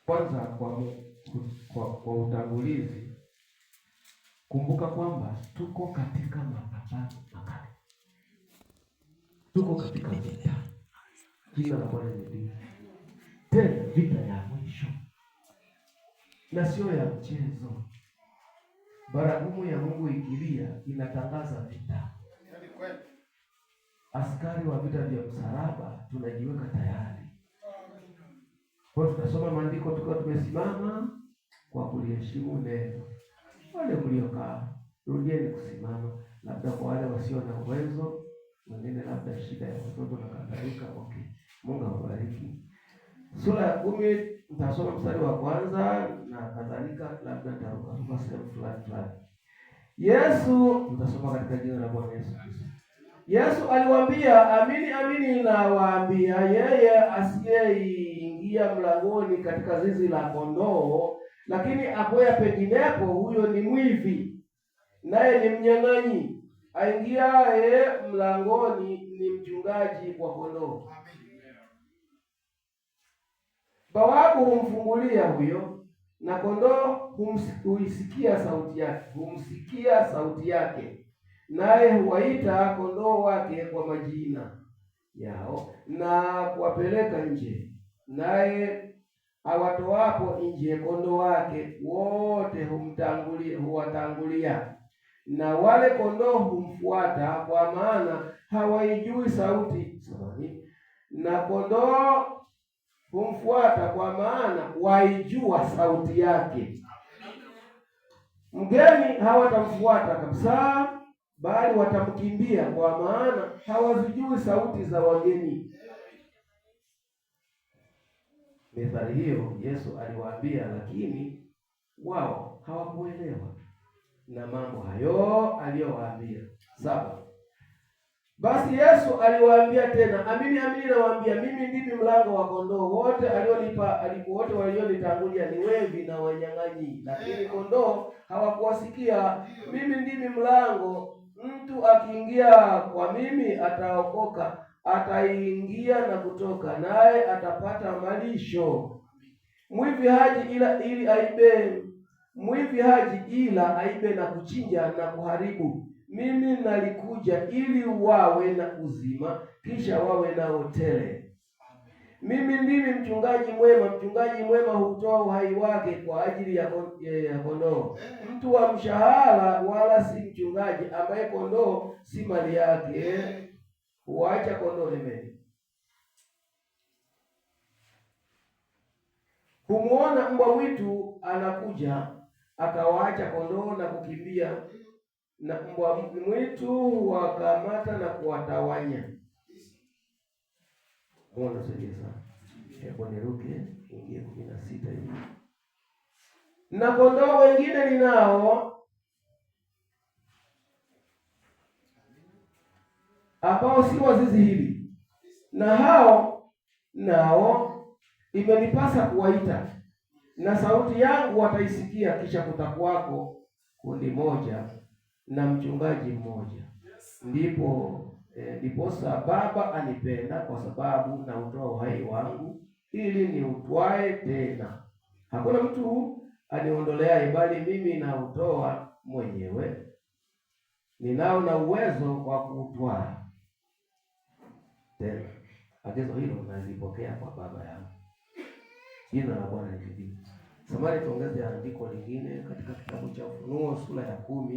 Kwanza kwa utangulizi, kumbuka kwamba tuko katika mapambano makali, tuko katika vita. Jina la Bwana ni tena vita ya mwisho, na sio ya mchezo. Baragumu ya Mungu ikilia inatangaza vita. Askari wa vita vya msalaba tunajiweka tayari. Kwa tutasoma maandiko tukiwa tumesimama kwa kuliheshimu neno. Wale mliokaa, rudieni kusimama. Labda kwa wale wasio na uwezo, wengine labda shida ya watoto na kadhalika. Okay. Mungu awabariki. Sura ya 10 nitasoma mstari wa kwanza na kadhalika, labda nitaruka sehemu fulani. Yesu, tutasoma katika jina la Bwana Yesu Kristo. Yesu aliwaambia, amini amini nawaambia, yeye asiyeingia mlangoni katika zizi la kondoo, lakini akwea penginepo, huyo ni mwivi, naye ni mnyang'anyi. Aingiaye mlangoni ni mchungaji wa kondoo. Bawabu humfungulia huyo, na kondoo humsikia sauti yake, naye huwaita kondoo wake kwa majina yao na kuwapeleka nje. Naye awatoapo nje kondoo wake wote huwatangulia, na wale kondoo humfuata, kwa maana hawaijui sauti. Na kondoo humfuata kwa maana waijua sauti yake. Mgeni hawatamfuata kabisa, bali watamkimbia, kwa maana hawazijui sauti za wageni. Methali hiyo Yesu aliwaambia, lakini wao hawakuelewa na mambo hayo aliyowaambia. 7. Basi Yesu aliwaambia tena, amini amini nawaambia, mimi ndimi mlango wa kondoo. Wote walionitangulia ni wevi na wanyang'anyi, lakini kondoo hawakuwasikia. Mimi ndimi mlango, mtu akiingia kwa mimi ataokoka, ataingia na kutoka, naye atapata malisho. Mwivi haji ila aibe na kuchinja na kuharibu. Mimi nalikuja ili wawe na uzima, kisha wawe nao tele. Mimi ndimi mchungaji mwema. Mchungaji mwema hutoa uhai wake kwa ajili ya kondoo. Mtu wa mshahara wala si mchungaji, ambaye kondoo si mali yake, huacha kondoo. Humuona mbwa mwitu anakuja, akawaacha kondoo na kukimbia, na mbwa mwitu huwakamata na kuwatawanya. Mbona sasa? Hebu niruke ingie 16 hivi. Na kondoo wengine ninao, ambao si wa zizi hili, na hao nao imenipasa kuwaita, na sauti yangu wataisikia. Kisha kutakuwako kundi moja na mchungaji mmoja. Ndiposa Baba anipenda, kwa sababu na utoa uhai wangu ili niutwae tena. Hakuna mtu aniondoleaye, bali mimi nautoa mwenyewe. Ninao na uwezo wa kuutwaa tena. Agizo hilo nalipokea kwa Baba yangu. Jina la Bwana libarikiwe. Samahani, tuongeze andiko lingine katika kitabu cha Ufunuo sura ya 10.